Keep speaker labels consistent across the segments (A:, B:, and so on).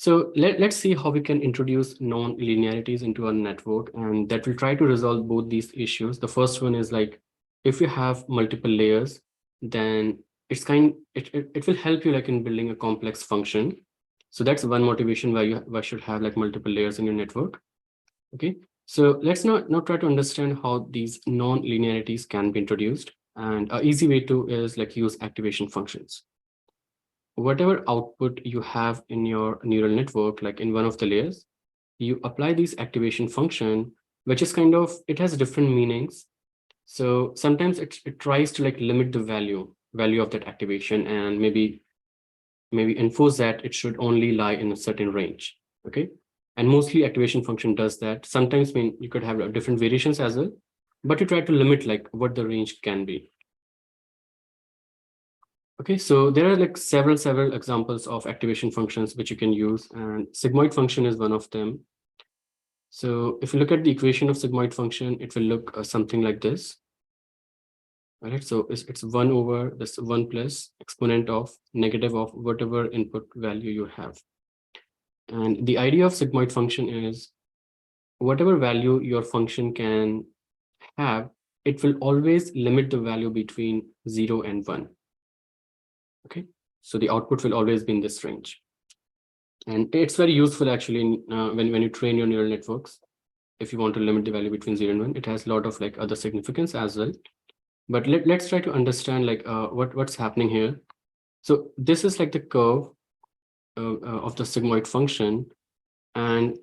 A: So let's see how we can introduce non-linearities into our network, and that will try to resolve both these issues. The first one is like, if you have multiple layers, then it will help you like in building a complex function. So that's one motivation why you should have like multiple layers in your network. Okay, so let's now try to understand how these non-linearities can be introduced. And an easy way to is like use activation functions. Whatever output you have in your neural network, like in one of the layers, you apply this activation function, which is kind of, it has different meanings. So sometimes it tries to like limit the value of that activation, and maybe enforce that it should only lie in a certain range. Okay. And mostly activation function does that. Sometimes you could have different variations as well, but you try to limit like what the range can be. Okay, so there are like several examples of activation functions which you can use, and sigmoid function is one of them. So if you look at the equation of sigmoid function, it will look something like this. All right, so it's 1 over this 1 plus exponent of negative of whatever input value you have. And the idea of sigmoid function is whatever value your function can have, it will always limit the value between 0 and 1. Okay, so the output will always be in this range. And it's very useful actually in, when you train your neural networks. If you want to limit the value between 0 and 1, it has a lot of like other significance as well. But let's try to understand like what's happening here. So this is like the curve of the sigmoid function, and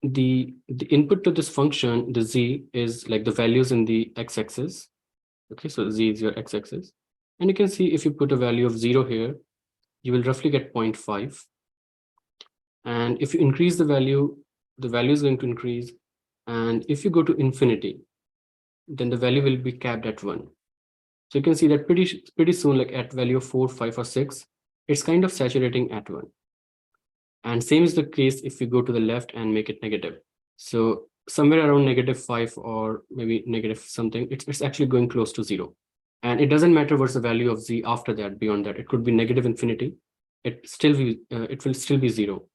A: the input to this function, the z, is like the values in the x-axis. Okay, so z is your x-axis, and you can see if you put a value of 0 here, you will roughly get 0.5. And if you increase the value is going to increase. And if you go to infinity, then the value will be capped at 1. So you can see that pretty soon, like at value of 4, 5, or 6, it's kind of saturating at 1. And same is the case if you go to the left and make it negative. So somewhere around -5 or maybe negative something, it's actually going close to 0. And it doesn't matter what's the value of z after that, beyond that. It could be negative infinity. It will still be 0.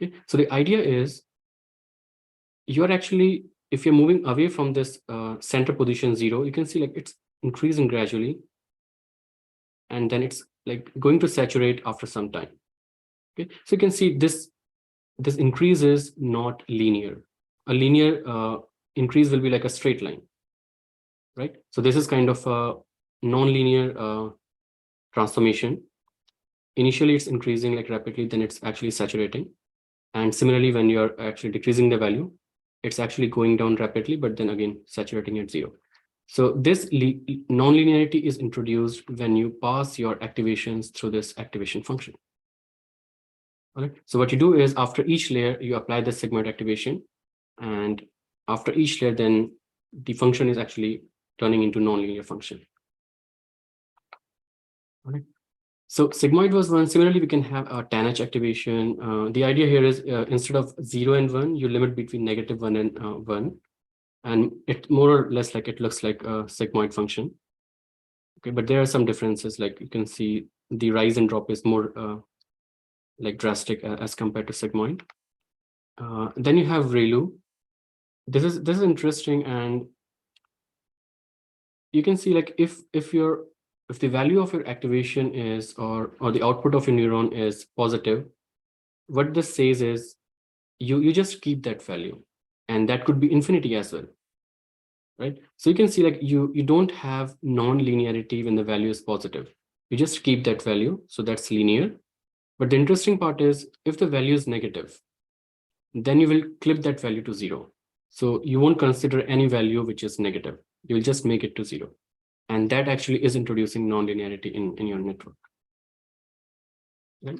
A: Okay, so the idea is you're actually, if you're moving away from this center position 0, you can see like it's increasing gradually, and then it's like going to saturate after some time. Okay, so you can see this increase is not linear. A linear increase will be like a straight line, right? So this is kind of a non-linear transformation. Initially it's increasing like rapidly, then it's actually saturating. And similarly, when you're actually decreasing the value, it's actually going down rapidly, but then again saturating at 0. So this non-linearity is introduced when you pass your activations through this activation function. All right. So what you do is after each layer, you apply the sigmoid activation, and after each layer, then the function is actually turning into non-linear function. All right. So sigmoid was one. Similarly, we can have a tanh activation. The idea here is instead of 0 and 1, you limit between -1 and 1. And it more or less like it looks like a sigmoid function. Okay, but there are some differences. Like you can see the rise and drop is more like drastic as compared to sigmoid. Then you have ReLU. This is interesting, and you can see like if the value of your activation is or the output of your neuron is positive, what this says is you just keep that value, and that could be infinity as well, right? So you can see like you don't have non-linearity when the value is positive. You just keep that value, so that's linear. But the interesting part is if the value is negative, then you will clip that value to 0. So you won't consider any value which is negative. You will just make it to 0. And that actually is introducing non-linearity in your network. Right?